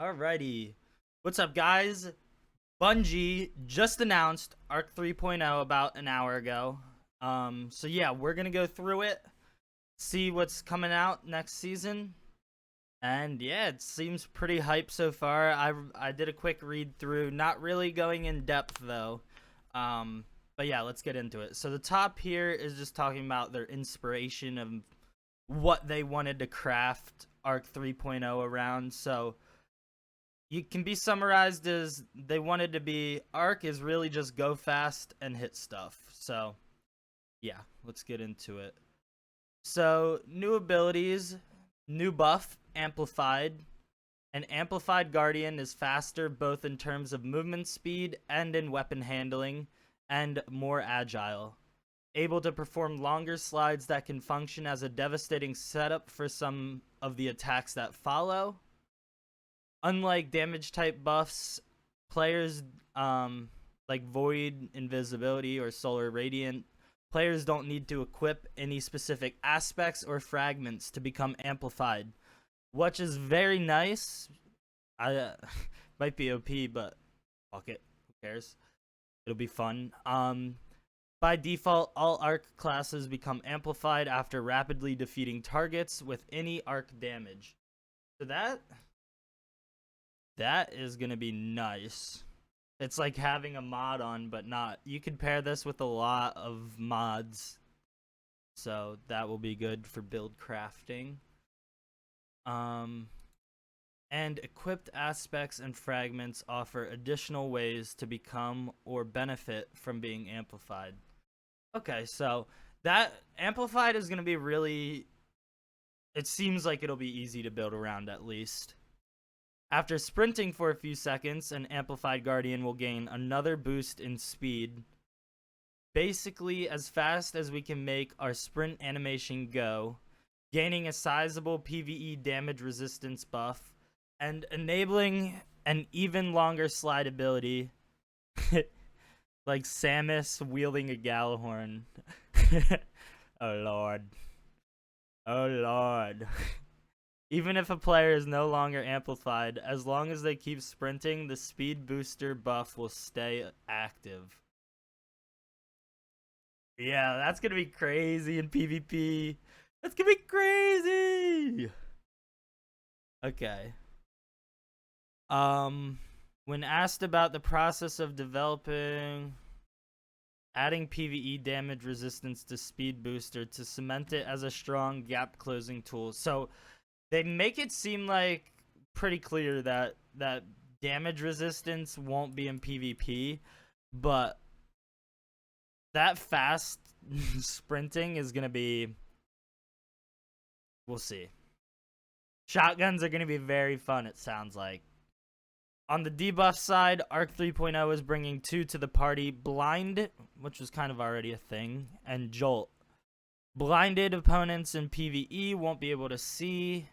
Alrighty. What's up, guys? Bungie just announced Arc 3.0 about an hour ago. So yeah, we're gonna go through it, see what's coming out next season, and yeah, it seems pretty hype so far. I did a quick read through, not really going in depth though. But yeah, let's get into it. So the top here is just talking about their inspiration of what they wanted to craft Arc 3.0 around. So you can be summarized as they wanted to be Arc is really just go fast and hit stuff. So yeah, let's get into it. So new abilities, new buff, amplified. An amplified guardian is faster both in terms of movement speed and in weapon handling, and more agile. Able to perform longer slides that can function as a devastating setup for some of the attacks that follow. Unlike damage type buffs, players like Void, Invisibility, or Solar Radiant, players don't need to equip any specific aspects or fragments to become amplified, which is very nice. I might be OP, but fuck it, who cares? It'll be fun. By default, all arc classes become amplified after rapidly defeating targets with any arc damage. So that is going to be nice. It's like having a mod on, but not. You could pair this with a lot of mods. So that will be good for build crafting. And equipped aspects and fragments offer additional ways to become or benefit from being amplified. Okay, so that amplified is going to be really. It seems like it'll be easy to build around at least. After sprinting for a few seconds, an amplified guardian will gain another boost in speed. Basically, as fast as we can make our sprint animation go, gaining a sizable PvE damage resistance buff, and enabling an even longer slide ability, like Samus wielding a Gallahorn. Oh lord. Oh lord. Even if a player is no longer amplified, as long as they keep sprinting, the speed booster buff will stay active. Yeah, that's gonna be crazy in PvP. That's gonna be crazy! Okay. When asked about the process of developing, adding PvE damage resistance to speed booster to cement it as a strong gap closing tool. So they make it seem like pretty clear that damage resistance won't be in PvP, but that fast sprinting is going to be, we'll see. Shotguns are going to be very fun, it sounds like. On the debuff side, Arc 3.0 is bringing two to the party: Blind, which was kind of already a thing, and Jolt. Blinded opponents in PvE won't be able to see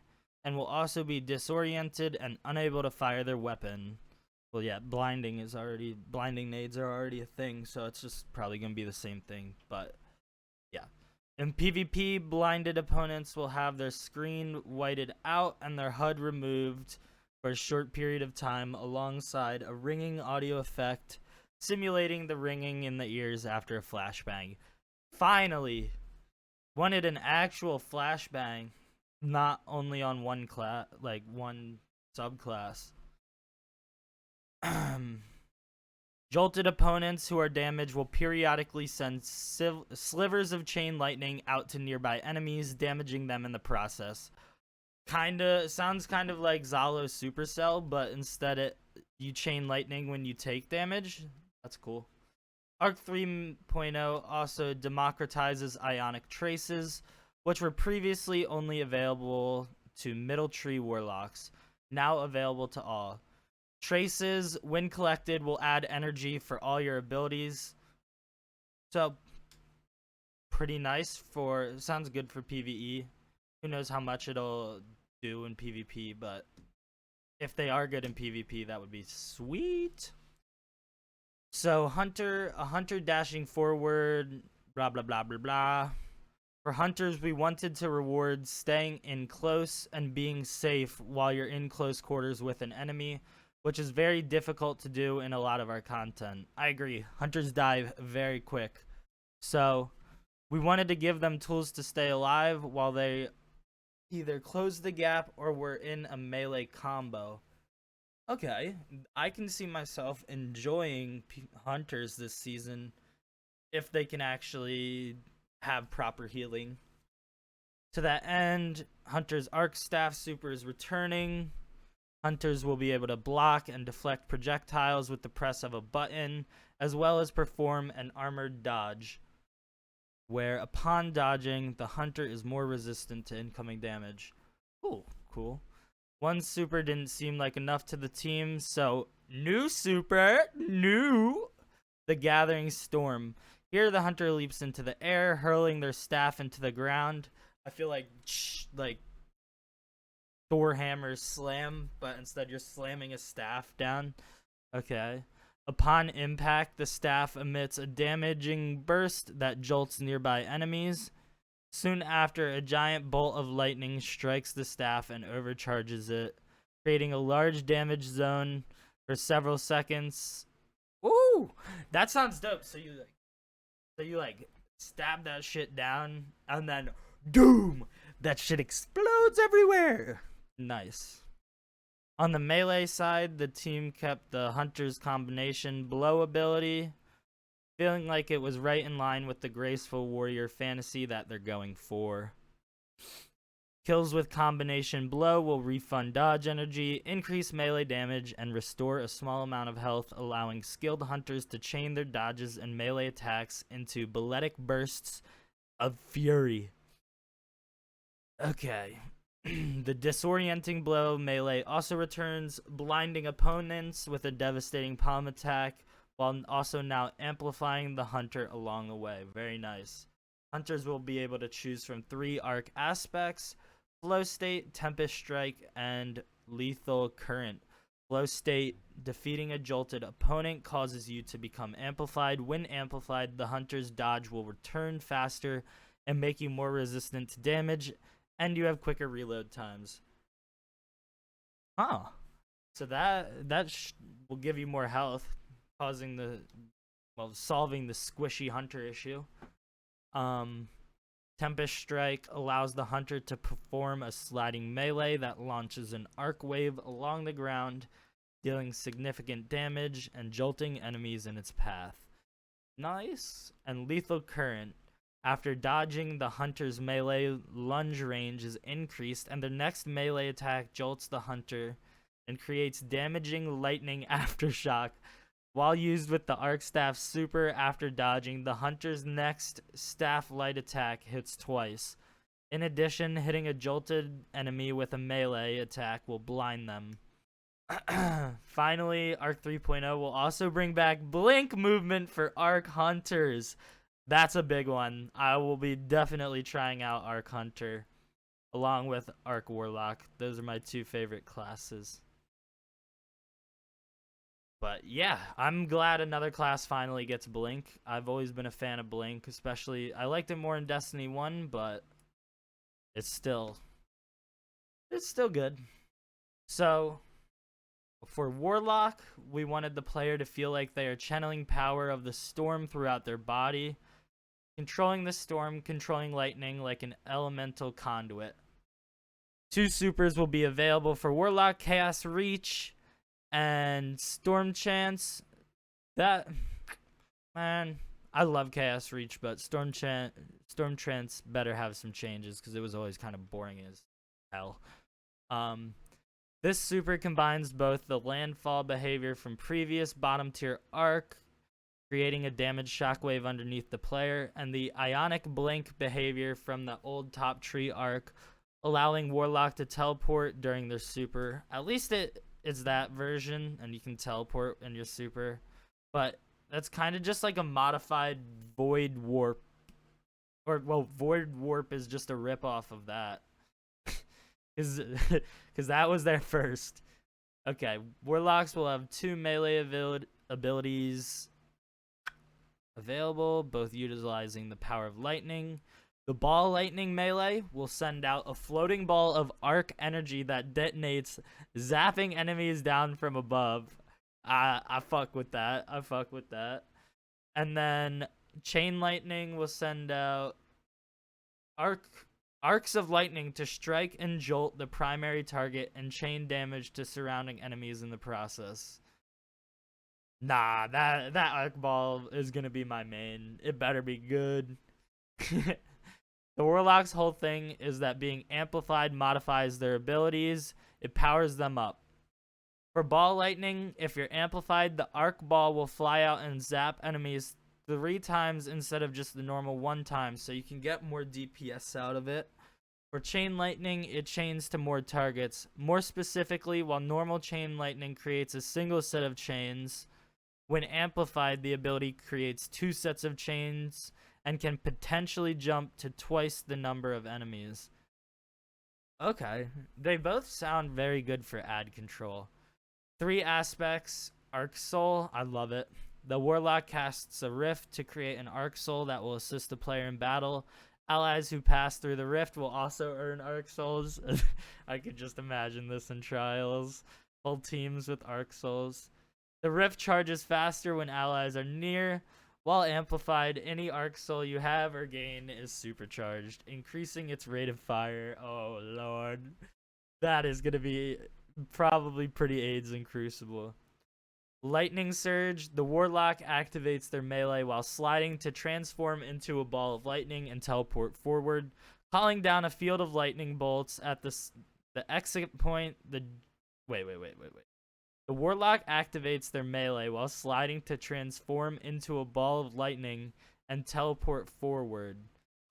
and will also be disoriented and unable to fire their weapon. Well, yeah, blinding nades are already a thing, so it's just probably going to be the same thing, but yeah. In PvP, blinded opponents will have their screen whited out and their HUD removed for a short period of time alongside a ringing audio effect simulating the ringing in the ears after a flashbang. Finally, wanted an actual flashbang, not only on one class, like one subclass. Jolted opponents who are damaged will periodically send slivers of chain lightning out to nearby enemies, damaging them in the process. Sounds kind of like Zalo's Supercell, but instead you chain lightning when you take damage. That's cool. Arc 3.0 also democratizes ionic traces, which were previously only available to middle tree warlocks, now available to all. Traces, when collected, will add energy for all your abilities. So, pretty nice sounds good for PvE. Who knows how much it'll do in PvP, but if they are good in PvP, that would be sweet. So, a hunter dashing forward, blah blah blah blah blah. For hunters, we wanted to reward staying in close and being safe while you're in close quarters with an enemy, which is very difficult to do in a lot of our content. I agree. Hunters die very quick. So we wanted to give them tools to stay alive while they either close the gap or were in a melee combo. Okay, I can see myself enjoying hunters this season if they can actually have proper healing. To that end, Hunter's Arc Staff Super is returning. Hunters will be able to block and deflect projectiles with the press of a button, as well as perform an armored dodge, where upon dodging, the hunter is more resistant to incoming damage. Ooh, cool. One super didn't seem like enough to the team, so new super, the Gathering Storm. Here, the hunter leaps into the air, hurling their staff into the ground. I feel like Thor hammers slam, but instead you're slamming a staff down. Okay. Upon impact, the staff emits a damaging burst that jolts nearby enemies. Soon after, a giant bolt of lightning strikes the staff and overcharges it, creating a large damage zone for several seconds. Ooh, that sounds dope. So you stab that shit down, and then doom, that shit explodes everywhere. Nice. On the melee side, the team kept the Hunter's combination blow ability, feeling like it was right in line with the graceful warrior fantasy that they're going for. Kills with combination blow will refund dodge energy, increase melee damage, and restore a small amount of health, allowing skilled hunters to chain their dodges and melee attacks into balletic bursts of fury. Okay. The disorienting blow melee also returns, blinding opponents with a devastating palm attack, while also now amplifying the hunter along the way. Very nice. Hunters will be able to choose from 3 arc aspects: Flow State, Tempest Strike, and Lethal Current. Flow State, defeating a jolted opponent causes you to become amplified. When amplified, the hunter's dodge will return faster and make you more resistant to damage, and you have quicker reload times. Huh. So that will give you more health, causing solving the squishy hunter issue. Tempest Strike allows the hunter to perform a sliding melee that launches an arc wave along the ground, dealing significant damage and jolting enemies in its path. Nice. And Lethal Current. After dodging, the hunter's melee lunge range is increased, and the next melee attack jolts the hunter and creates damaging lightning aftershock. While used with the Arc Staff Super after dodging, the hunter's next staff light attack hits twice. In addition, hitting a jolted enemy with a melee attack will blind them. Finally, Arc 3.0 will also bring back blink movement for Arc Hunters. That's a big one. I will be definitely trying out Arc Hunter along with Arc Warlock. Those are my 2 favorite classes. But yeah, I'm glad another class finally gets Blink. I've always been a fan of Blink, especially I liked it more in Destiny 1, but it's still good. So for Warlock, we wanted the player to feel like they are channeling power of the storm throughout their body, controlling the storm, controlling lightning like an elemental conduit. 2 supers will be available for Warlock: Chaos Reach and Storm Chance. That, man, I love Chaos Reach, but Storm Chance better have some changes because it was always kind of boring as hell. This super combines both the landfall behavior from previous bottom tier arc, creating a damage shockwave underneath the player, and the ionic blink behavior from the old top tree arc, allowing Warlock to teleport during their super. At least it's that version, and you can teleport in your super, but that's kind of just like a modified Void Warp. Void Warp is just a ripoff of that. Because that was their first. Okay, Warlocks will have 2 melee abilities available, both utilizing the power of lightning. The ball lightning melee will send out a floating ball of arc energy that detonates, zapping enemies down from above. I fuck with that. I fuck with that. And then chain lightning will send out arcs of lightning to strike and jolt the primary target and chain damage to surrounding enemies in the process. Nah, that arc ball is gonna be my main. It better be good. The Warlock's whole thing is that being amplified modifies their abilities. It powers them up. For ball lightning, if you're amplified, the arc ball will fly out and zap enemies 3 times instead of just the normal 1 time, so you can get more DPS out of it. For chain lightning, it chains to more targets. More specifically, while normal chain lightning creates a single set of chains, when amplified, the ability creates 2 sets of chains and can potentially jump to twice the number of enemies. Okay, they both sound very good for ad control. 3 aspects. Arc Soul, I love it. The Warlock casts a rift to create an Arc Soul that will assist the player in battle. Allies who pass through the rift will also earn Arc Souls. I could just imagine this in Trials. Whole teams with Arc Souls. The rift charges faster when allies are near. While amplified, any Arc Soul you have or gain is supercharged, increasing its rate of fire. Oh lord. That is going to be probably pretty AIDS in Crucible. Lightning Surge. The Warlock activates their melee while sliding to transform into a ball of lightning and teleport forward, calling down a field of lightning bolts at the exit point. Wait. The Warlock activates their melee while sliding to transform into a ball of lightning and teleport forward,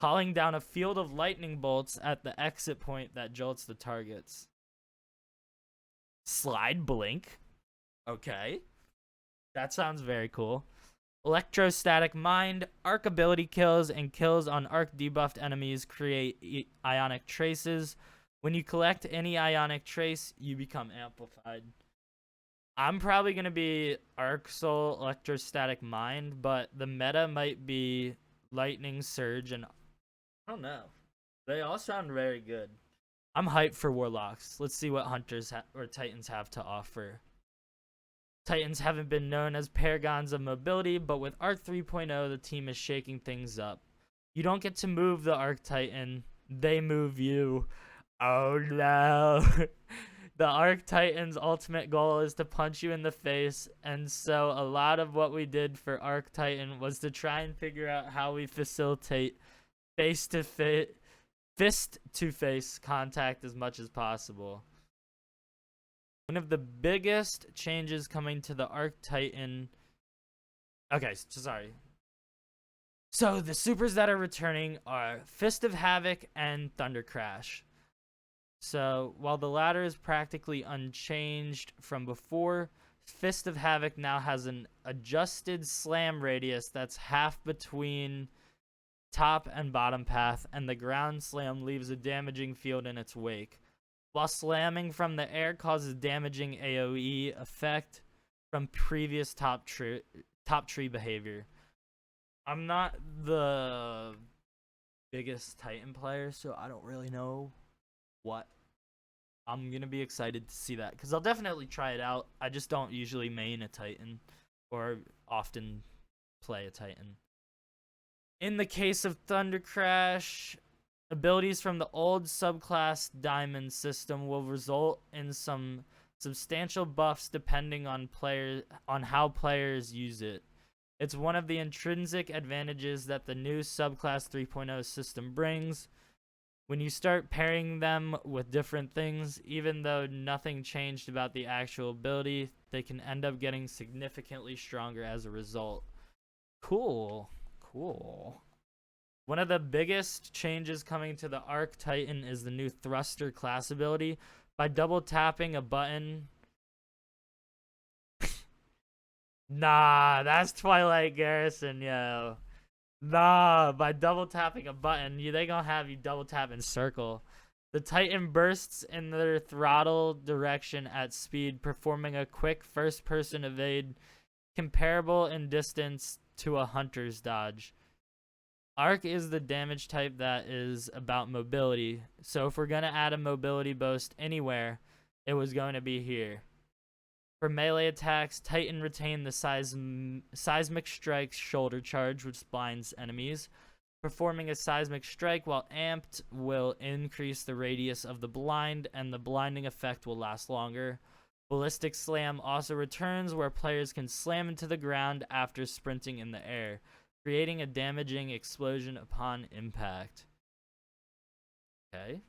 calling down a field of lightning bolts at the exit point that jolts the targets. Slide Blink. Okay. That sounds very cool. Electrostatic Mind. Arc ability kills and kills on arc debuffed enemies create ionic traces. When you collect any ionic trace, you become amplified. I'm probably going to be Arc Soul, Electrostatic Mind, but the meta might be Lightning Surge, and I don't know. They all sound very good. I'm hyped for Warlocks. Let's see what Hunters or Titans have to offer. Titans haven't been known as paragons of mobility, but with Arc 3.0, the team is shaking things up. You don't get to move the Arc Titan. They move you. Oh no. The Arc Titan's ultimate goal is to punch you in the face, and so a lot of what we did for Arc Titan was to try and figure out how we facilitate face-to-face, fist-to-face contact as much as possible. One of the biggest changes coming to the Arc Titan... Okay, sorry. So the supers that are returning are Fist of Havoc and Thunder Crash. So, while the latter is practically unchanged from before, Fist of Havoc now has an adjusted slam radius that's half between top and bottom path, and the ground slam leaves a damaging field in its wake, while slamming from the air causes damaging AoE effect from previous top tree behavior. I'm not the biggest Titan player, so I don't really know what. I'm gonna be excited to see that because I'll definitely try it out. I just don't usually main a Titan or often play a Titan. In the case of Thunder Crash, abilities from the old subclass Diamond system will result in some substantial buffs depending on how players use it. It's one of the intrinsic advantages that the new subclass 3.0 system brings. When you start pairing them with different things, even though nothing changed about the actual ability, they can end up getting significantly stronger as a result. Cool. One of the biggest changes coming to the Arc Titan is the new Thruster class ability. By double tapping a button... Nah, that's Twilight Garrison, yo. Nah, by double tapping a button, they gonna have you double tap and circle. The Titan bursts in their throttle direction at speed, performing a quick first-person evade comparable in distance to a hunter's dodge. Arc is the damage type that is about mobility. So if we're going to add a mobility boost anywhere, it was going to be here. For melee attacks, Titan retained the Seismic Strike's shoulder charge, which blinds enemies. Performing a seismic strike while amped will increase the radius of the blind, and the blinding effect will last longer. Ballistic Slam also returns, where players can slam into the ground after sprinting in the air, creating a damaging explosion upon impact. Okay.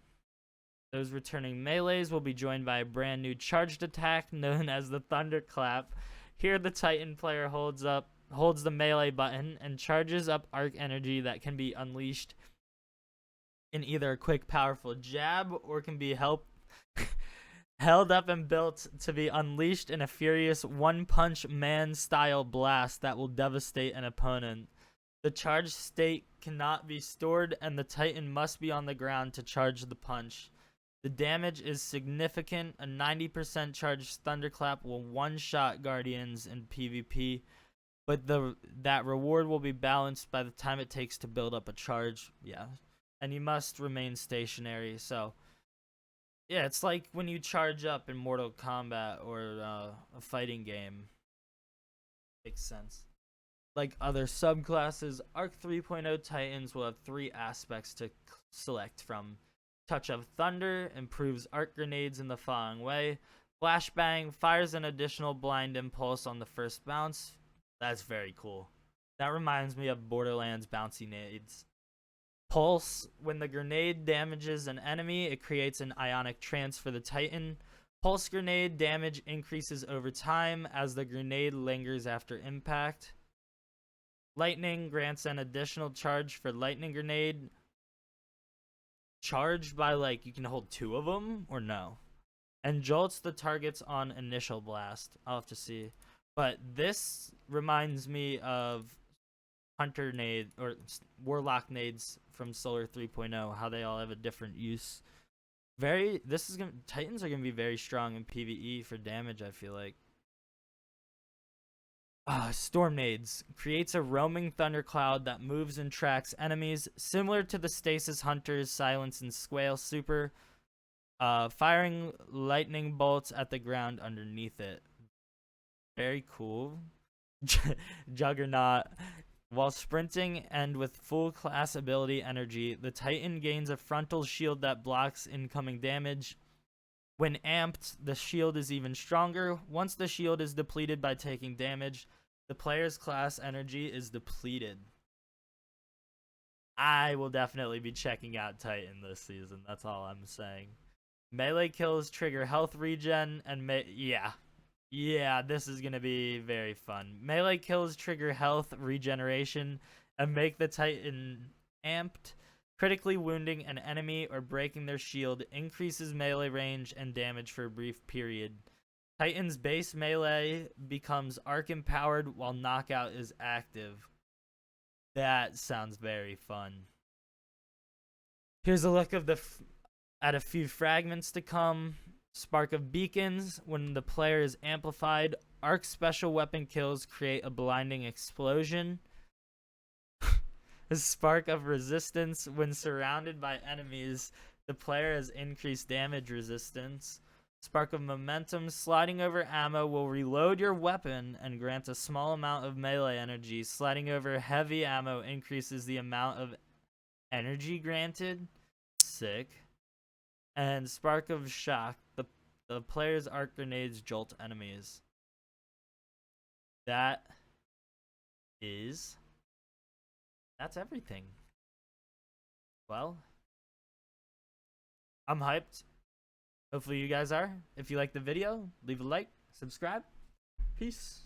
Those returning melees will be joined by a brand new charged attack known as the Thunderclap. Here the Titan player holds the melee button and charges up arc energy that can be unleashed in either a quick powerful jab or can be held up and built to be unleashed in a furious one-punch man-style blast that will devastate an opponent. The charged state cannot be stored, and the Titan must be on the ground to charge the punch. The damage is significant. A 90% charged Thunderclap will one-shot Guardians in PvP, but that reward will be balanced by the time it takes to build up a charge. Yeah, and you must remain stationary. So, yeah, it's like when you charge up in Mortal Kombat or a fighting game. Makes sense. Like other subclasses, Arc 3.0 Titans will have 3 aspects to select from. Touch of Thunder improves arc grenades in the following way. Flashbang fires an additional blind impulse on the first bounce. That's very cool. That reminds me of Borderlands bouncy nades. Pulse, when the grenade damages an enemy, it creates an ionic trance for the Titan. Pulse grenade damage increases over time as the grenade lingers after impact. Lightning grants an additional charge for lightning grenade. Charged by, like, you can hold 2 of them or no? And jolts the targets on initial blast. I'll have to see. But this reminds me of Hunter nade or Warlock nades from Solar 3.0, how they all have a different use. Titans are gonna be very strong in PvE for damage, I feel like. Storm nades creates a roaming thundercloud that moves and tracks enemies, similar to the Stasis Hunter's Silence and Squale super, firing lightning bolts at the ground underneath it. Very cool. Juggernaut. While sprinting and with full class ability energy, the Titan gains a frontal shield that blocks incoming damage. When amped, the shield is even stronger. Once the shield is depleted by taking damage, the player's class energy is depleted. I will definitely be checking out Titan this season. That's all I'm saying. Melee kills trigger health regen and yeah, this is gonna be very fun. Melee kills trigger health regeneration and make the Titan amped. Critically wounding an enemy or breaking their shield increases melee range and damage for a brief period. Titan's base melee becomes arc empowered while knockout is active. That sounds very fun. Here's a look of at a few fragments to come. Spark of Beacons. When the player is amplified, arc special weapon kills create a blinding explosion. A Spark of Resistance. When surrounded by enemies, the player has increased damage resistance. Spark of Momentum. Sliding over ammo will reload your weapon and grant a small amount of melee energy. Sliding over heavy ammo increases the amount of energy granted. Sick. And Spark of Shock. The player's arc grenades jolt enemies. That's everything. Well, I'm hyped. Hopefully you guys are. If you like the video, leave a like, subscribe. Peace.